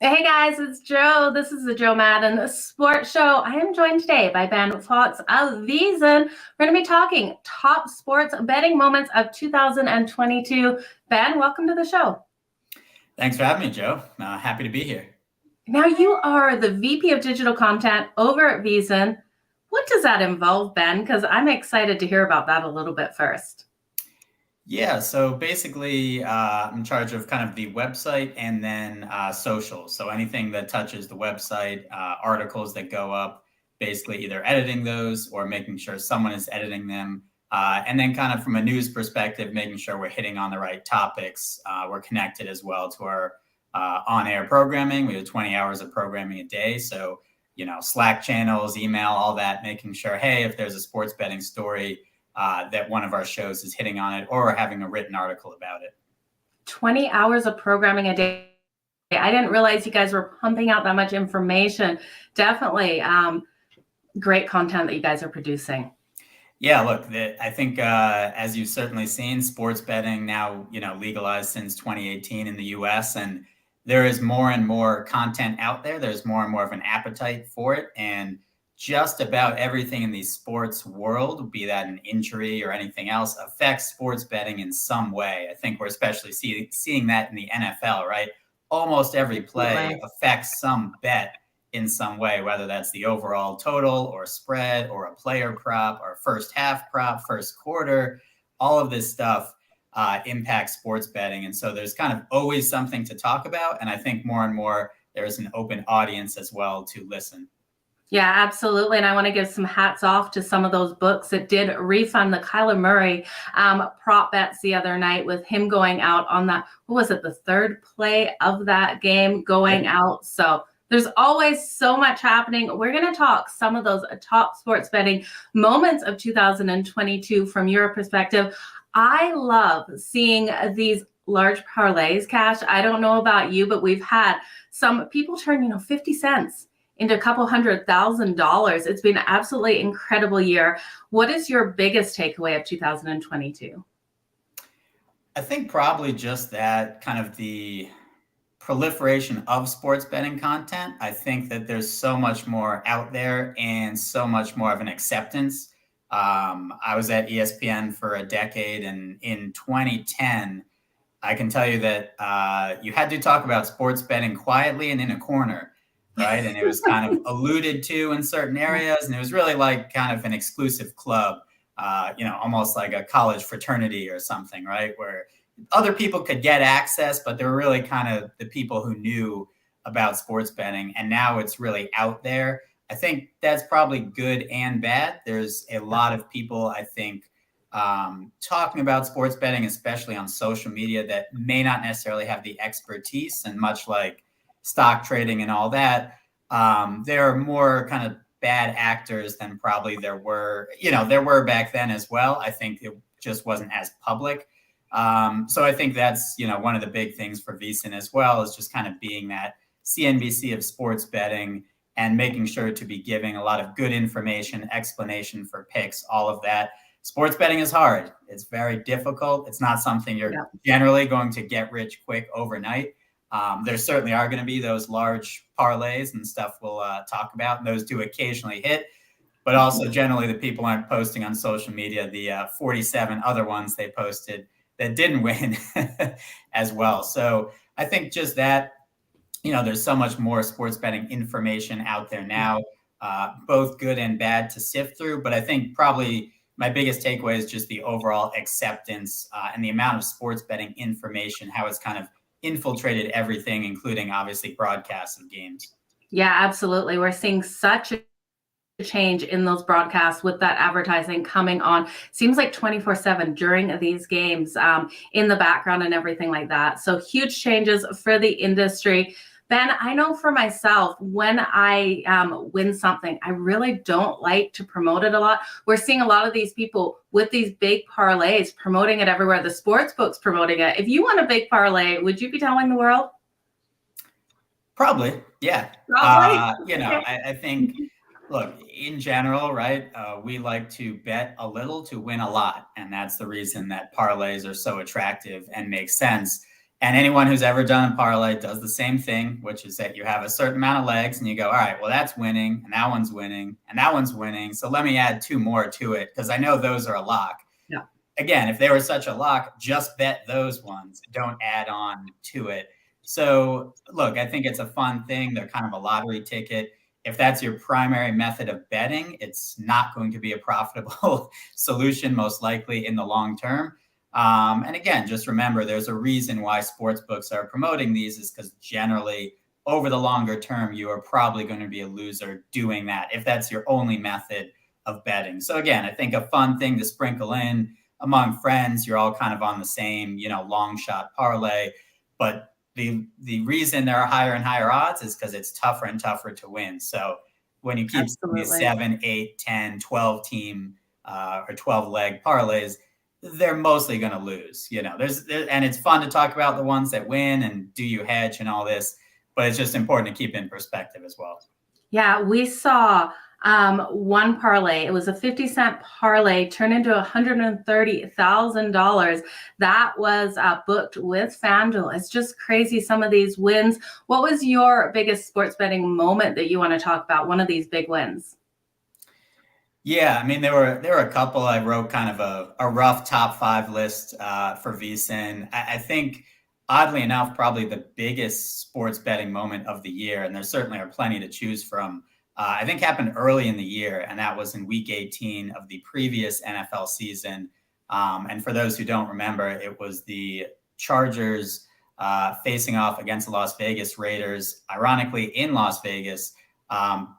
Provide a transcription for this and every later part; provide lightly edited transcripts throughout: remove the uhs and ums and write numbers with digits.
Hey guys, it's Joe. This is the Joe Madden Sports Show. I am joined today by Ben Fawkes of VPDigitalContent. We're going to be talking top sports betting moments of 2022. Ben, welcome to the show. Thanks for having me, Joe. Happy to be here. Now, you are the VP of Digital Content over at VPDigitalContent. What does that involve, Ben? Because I'm excited to hear about that a little bit first. Yeah, so basically, I'm in charge of kind of the website and then social. So anything that touches the website, articles that go up, basically either editing those or making sure someone is editing them. And then kind of from a news perspective, making sure we're hitting on the right topics. We're connected as well to our on-air programming. We have 20 hours of programming a day. So, Slack channels, email, all that, making sure, hey, if there's a sports betting story, that one of our shows is hitting on it or having a written article about it. 20 hours of programming a day. I didn't realize you guys were pumping out that much information. Definitely great content that you guys are producing. Yeah, look, I think as you've certainly seen, sports betting now, legalized since 2018 in the US, and there is more and more content out there. There's more and more of an appetite for it. And just about everything in the sports world, be that an injury or anything else, affects sports betting in some way. I think we're especially seeing that in the NFL, right? Almost every play affects some bet in some way, whether that's the overall total or spread or a player prop or first half prop, first quarter. All of this stuff impacts sports betting. And so there's kind of always something to talk about. And I think more and more there's an open audience as well to listen. Yeah, absolutely. And I want to give some hats off to some of those books that did refund the Kyler Murray prop bets the other night with him going out on that. What was it? The third play of that game going out. So there's always so much happening. We're going to talk some of those top sports betting moments of 2022 from your perspective. I love seeing these large parlays cash. I don't know about you, but we've had some people turn, 50 cents into a couple $100,000. It's been an absolutely incredible year. What is your biggest takeaway of 2022? I think probably just that kind of the proliferation of sports betting content. I think that there's so much more out there and so much more of an acceptance. I was at ESPN for a decade, and in 2010, I can tell you that you had to talk about sports betting quietly and in a corner. Right. And it was kind of alluded to in certain areas. And it was really like kind of an exclusive club, almost like a college fraternity or something, right? Where other people could get access, but they were really kind of the people who knew about sports betting. And now it's really out there. I think that's probably good and bad. There's a lot of people, I think, talking about sports betting, especially on social media, that may not necessarily have the expertise, and much like stock trading and all that, there are more kind of bad actors than probably there were back then as well. I think it just wasn't as public. So I think that's, one of the big things for VSiN as well, is just kind of being that CNBC of sports betting and making sure to be giving a lot of good information, explanation for picks, all of that. Sports betting is hard. It's very difficult. It's not something you're generally going to get rich quick overnight. There certainly are going to be those large parlays and stuff we'll talk about, and those do occasionally hit. But also generally the people aren't posting on social media the 47 other ones they posted that didn't win as well. So I think just that, there's so much more sports betting information out there now, both good and bad to sift through. But I think probably my biggest takeaway is just the overall acceptance and the amount of sports betting information, how it's kind of infiltrated everything, including obviously broadcasts of games. Yeah, absolutely. We're seeing such a change in those broadcasts with that advertising coming on. Seems like 24/7 during these games in the background and everything like that. So huge changes for the industry. Ben, I know for myself, when I win something, I really don't like to promote it a lot. We're seeing a lot of these people with these big parlays promoting it everywhere. The sports books promoting it. If you want a big parlay, would you be telling the world? Probably, yeah. Probably. I think, look, in general, right, we like to bet a little to win a lot. And that's the reason that parlays are so attractive and make sense. And anyone who's ever done a parlay does the same thing, which is that you have a certain amount of legs and you go, all right, well, that's winning and that one's winning and that one's winning. So let me add 2 more to it because I know those are a lock. Yeah. Again, if they were such a lock, just bet those ones. Don't add on to it. So look, I think it's a fun thing. They're kind of a lottery ticket. If that's your primary method of betting, it's not going to be a profitable solution, most likely in the long term. And again, just remember, there's a reason why sports books are promoting these is because generally over the longer term, you are probably going to be a loser doing that if that's your only method of betting. So again, I think a fun thing to sprinkle in among friends. You're all kind of on the same, long shot parlay, but the reason there are higher and higher odds is because it's tougher and tougher to win. So when you keep these 7, 8, 10, 12 team or 12 leg parlays, they're mostly going to lose. And it's fun to talk about the ones that win and do you hedge and all this, but it's just important to keep in perspective as well. Yeah, we saw one parlay. It was a 50-cent parlay turned into $130,000. That was booked with FanDuel. It's just crazy, some of these wins. What was your biggest sports betting moment that you want to talk about? One of these big wins? Yeah, I mean, there were a couple. I wrote kind of a rough top 5 list for VSiN. I think, oddly enough, probably the biggest sports betting moment of the year, and there certainly are plenty to choose from, I think happened early in the year, and that was in week 18 of the previous NFL season. And for those who don't remember, it was the Chargers facing off against the Las Vegas Raiders, ironically in Las Vegas.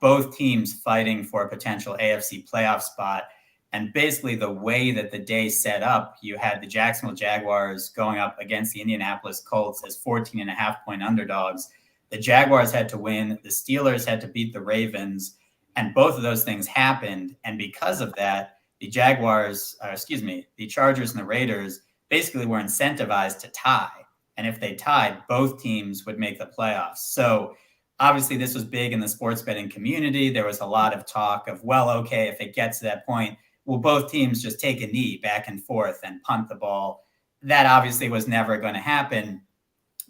Both teams fighting for a potential AFC playoff spot. And basically the way that the day set up, you had the Jacksonville Jaguars going up against the Indianapolis Colts as 14.5-point underdogs. The Jaguars had to win. The Steelers had to beat the Ravens. And both of those things happened. And because of that, the Chargers and the Raiders basically were incentivized to tie. And if they tied, both teams would make the playoffs. So obviously, this was big in the sports betting community. There was a lot of talk of, well, okay, if it gets to that point, will both teams just take a knee back and forth and punt the ball? That obviously was never going to happen.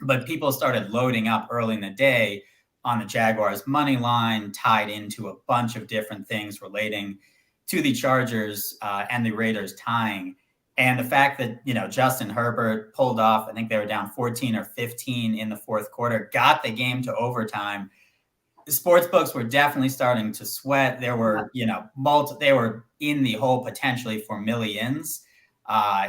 But people started loading up early in the day on the Jaguars money line, tied into a bunch of different things relating to the Chargers and the Raiders tying. And the fact that, Justin Herbert pulled off, I think they were down 14 or 15 in the fourth quarter, got the game to overtime. The sports books were definitely starting to sweat. There were, they were in the hole potentially for millions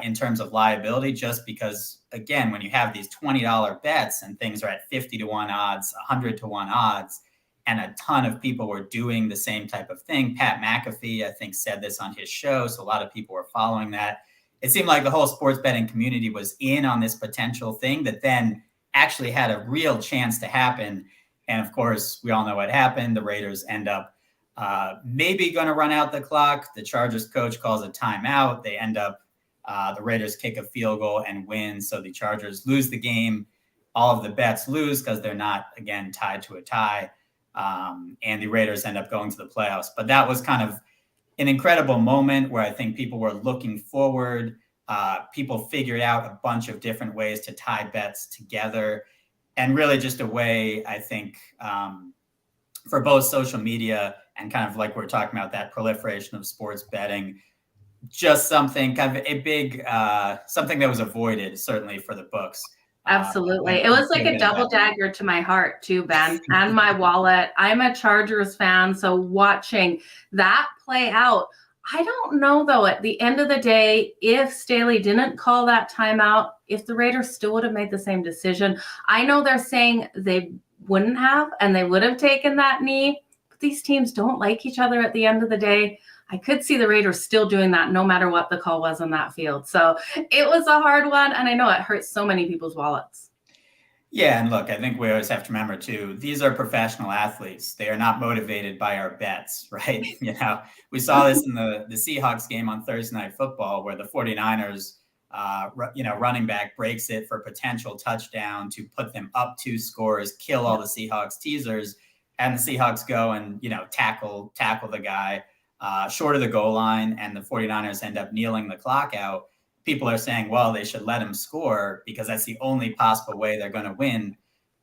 in terms of liability, just because, again, when you have these $20 bets and things are at 50 to 1 odds, 100 to 1 odds, and a ton of people were doing the same type of thing. Pat McAfee, I think, said this on his show. So a lot of people were following that. It seemed like the whole sports betting community was in on this potential thing that then actually had a real chance to happen. And of course, we all know what happened. The Raiders end up maybe going to run out the clock. The Chargers coach calls a timeout. They end up, the Raiders kick a field goal and win. So the Chargers lose the game. All of the bets lose because they're not, again, tied to a tie. And the Raiders end up going to the playoffs. But that was kind of an incredible moment where I think people were looking forward. People figured out a bunch of different ways to tie bets together, and really just a way, I think, for both social media and kind of like we're talking about that proliferation of sports betting, just something kind of a big, something that was avoided certainly for the books. Absolutely. It was like a double dagger to my heart too, Ben, and my wallet. I'm a Chargers fan, so watching that play out, I don't know, though, at the end of the day, if Staley didn't call that timeout, if the Raiders still would have made the same decision. I know they're saying they wouldn't have, and they would have taken that knee, but these teams don't like each other at the end of the day. I could see the Raiders still doing that no matter what the call was on that field. So it was a hard one, and I know it hurts so many people's wallets. Yeah, and look, I think we always have to remember, too, these are professional athletes. They are not motivated by our bets, right? We saw this in the Seahawks game on Thursday Night Football where the 49ers, running back breaks it for potential touchdown to put them up 2 scores, kill all the Seahawks teasers, and the Seahawks go and, tackle the guy short of the goal line, and the 49ers end up kneeling the clock out. people are saying, well, they should let him score because that's the only possible way they're going to win.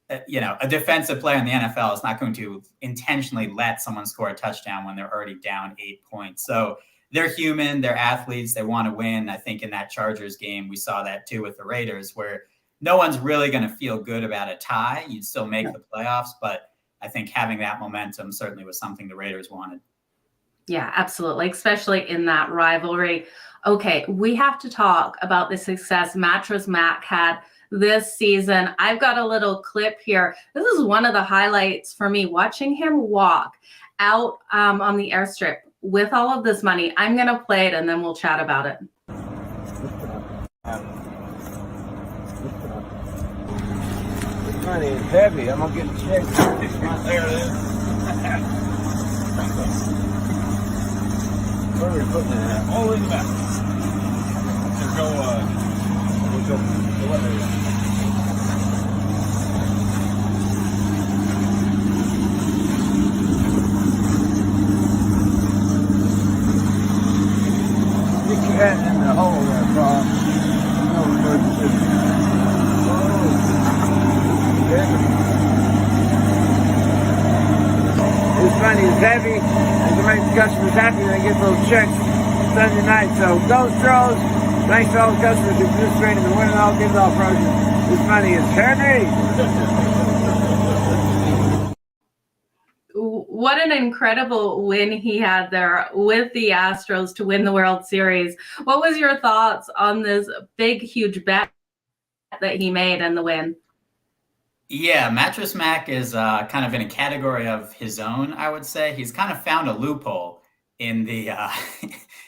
A defensive player in the NFL is not going to intentionally let someone score a touchdown when they're already down 8 points. So they're human, they're athletes, they want to win. I think in that Chargers game, we saw that too with the Raiders, where no one's really going to feel good about a tie. You'd still make the playoffs, but I think having that momentum certainly was something the Raiders wanted. Yeah, absolutely, especially in that rivalry. Okay, we have to talk about the success Mattress Mac had this season. I've got a little clip here. This is one of the highlights for me, watching him walk out on the airstrip with all of this money. I'm going to play it and then we'll chat about it. This money is heavy. I'm going to get a check. There it is. Where are we putting it at? All in the back. Just go, we'll go what area? Stick your hat in the hole there, Bob. No emergency. This money is heavy, and to make the customers happy, they get those checks Sunday night. So go Stros. Thanks to all the customers who participated in the winning all gives all prizes. This money is heavy. What an incredible win he had there with the Astros to win the World Series. What was your thoughts on this big, huge bet that he made and the win? Yeah, Mattress Mac is kind of in a category of his own, I would say. He's kind of found a loophole in the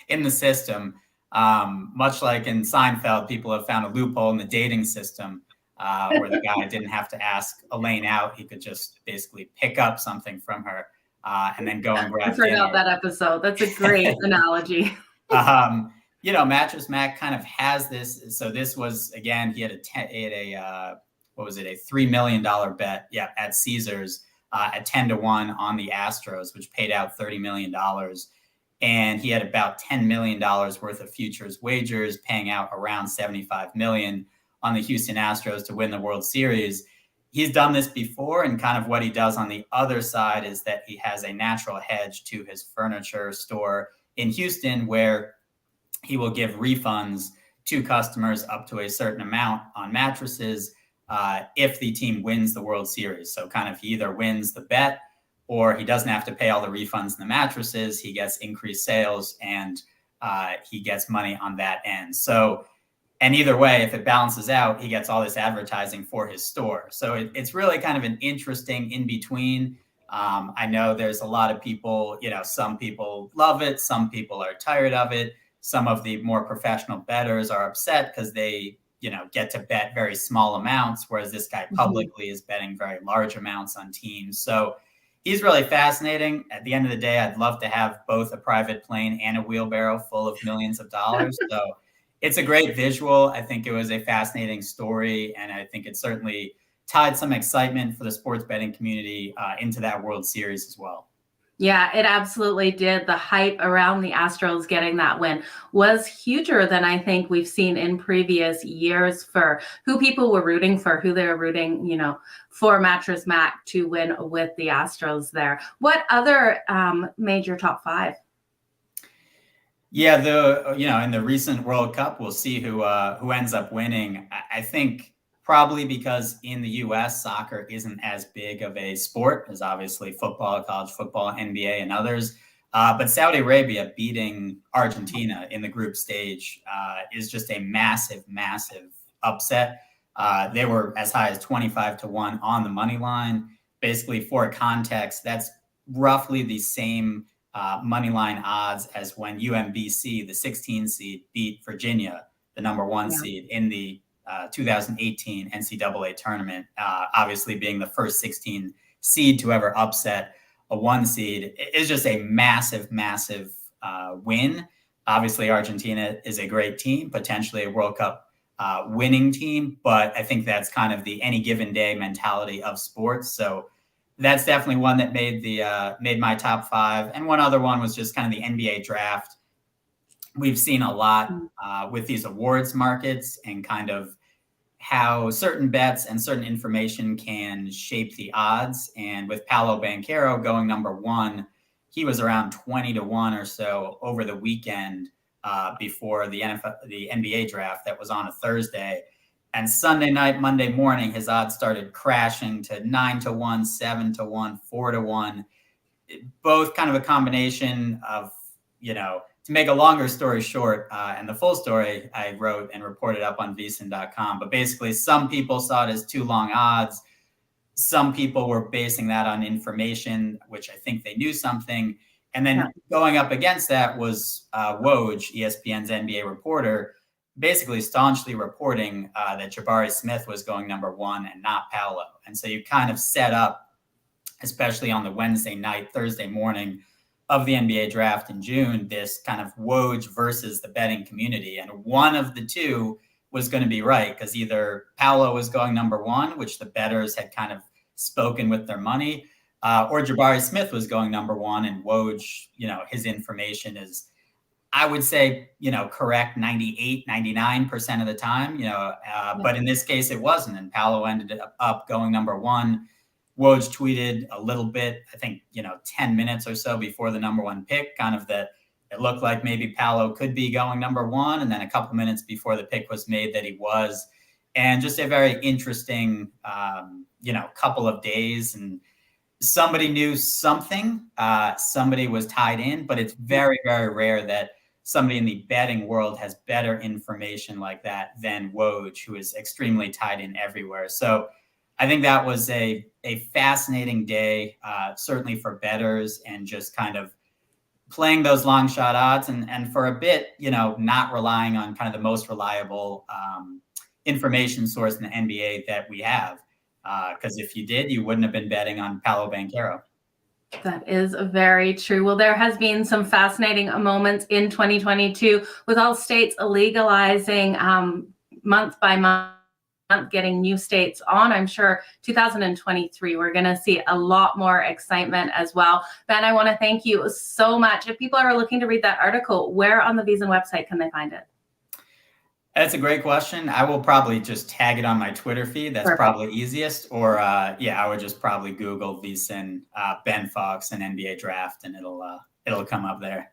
in the system. Much like in Seinfeld, people have found a loophole in the dating system where the guy didn't have to ask Elaine out. He could just basically pick up something from her and then go and grab dinner. I forgot that episode. That's a great analogy. Mattress Mac kind of has this. So this was, again, he had a $3 million bet, at Caesars at 10-1 on the Astros, which paid out $30 million. And he had about $10 million worth of futures wagers, paying out around $75 million on the Houston Astros to win the World Series. He's done this before, and kind of what he does on the other side is that he has a natural hedge to his furniture store in Houston, where he will give refunds to customers up to a certain amount on mattresses if the team wins the World Series. So kind of he either wins the bet or he doesn't have to pay all the refunds in the mattresses. He gets increased sales and he gets money on that end. So, and either way, if it balances out, he gets all this advertising for his store. So it's really kind of an interesting in between. I know there's a lot of people, some people love it. Some people are tired of it. Some of the more professional bettors are upset because they, get to bet very small amounts, whereas this guy publicly is betting very large amounts on teams. So he's really fascinating. At the end of the day, I'd love to have both a private plane and a wheelbarrow full of millions of dollars. So it's a great visual. I think it was a fascinating story, and I think it certainly tied some excitement for the sports betting community into that World Series as well. Yeah, it absolutely did. The hype around the Astros getting that win was huger than I think we've seen in previous years for who people were rooting for, who they were rooting, for Mattress Mac to win with the Astros there. What other major top five? Yeah, in the recent World Cup, we'll see who ends up winning. I think probably because in the U.S., soccer isn't as big of a sport as obviously football, college football, NBA, and others. But Saudi Arabia beating Argentina in the group stage is just a massive, massive upset. They were as high as 25-1 on the money line. Basically, for context, that's roughly the same money line odds as when UMBC, the 16 seed, beat Virginia, the number 1 seed in the 2018 NCAA tournament, obviously being the first 16 seed to ever upset a 1 seed. It's just a massive, massive win. Obviously, Argentina is a great team, potentially a World Cup winning team, but I think that's kind of the any given day mentality of sports. So that's definitely one that made my top five. And one other one was just kind of the NBA draft. we've seen a lot with these awards markets and kind of how certain bets and certain information can shape the odds. And with Paolo Banchero going number one, he was around 20-1 or so over the weekend before the NBA draft that was on a Thursday. And Sunday night, Monday morning, his odds started crashing to 9-1, 7-1, 4-1. Both kind of a combination of, to make a longer story short, and the full story I wrote and reported up on vsin.com. But basically, some people saw it as too long odds. Some people were basing that on information, which I think they knew something. And then going up against that was Woj, ESPN's NBA reporter, basically staunchly reporting that Jabari Smith was going number one and not Paolo. And so you kind of set up, especially on the Wednesday night, Thursday morning of the NBA draft in June, this kind of Woj versus the betting community. And one of the two was going to be right, because either Paolo was going number one, which the bettors had kind of spoken with their money, or Jabari Smith was going number one, and Woj, his information is, I would say, correct 98, 99% of the time, but in this case it wasn't. And Paolo ended up going number one. Woj tweeted a little bit, I think, 10 minutes or so before the number one pick, kind of that it looked like maybe Paolo could be going number one. And then a couple minutes before the pick was made that he was. And just a very interesting, couple of days. And somebody knew something, somebody was tied in, but it's very, very rare that somebody in the betting world has better information like that than Woj, who is extremely tied in everywhere. So I think that was a fascinating day, certainly for bettors, and just kind of playing those long shot odds and for a bit, not relying on kind of the most reliable information source in the NBA that we have. Because if you did, you wouldn't have been betting on Paolo Banchero. That is very true. Well, there has been some fascinating moments in 2022 with all states legalizing month by month, getting new states on. I'm sure 2023, we're going to see a lot more excitement as well. Ben, I want to thank you so much. If people are looking to read that article, where on the VSiN website can they find it? That's a great question. I will probably just tag it on my Twitter feed. That's probably easiest. Or I would just probably Google VSiN, Ben Fawkes and NBA draft, and it'll come up there.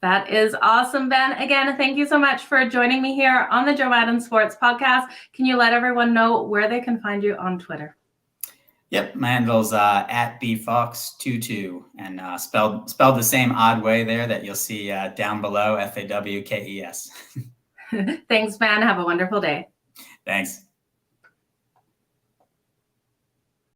That is awesome, Ben. Again, thank you so much for joining me here on the Joe Madden Sports Podcast. Can you let everyone know where they can find you on Twitter? Yep, my handle's at bfawkes22, and spelled the same odd way there that you'll see down below, Fawkes. Thanks, Ben. Have a wonderful day. Thanks.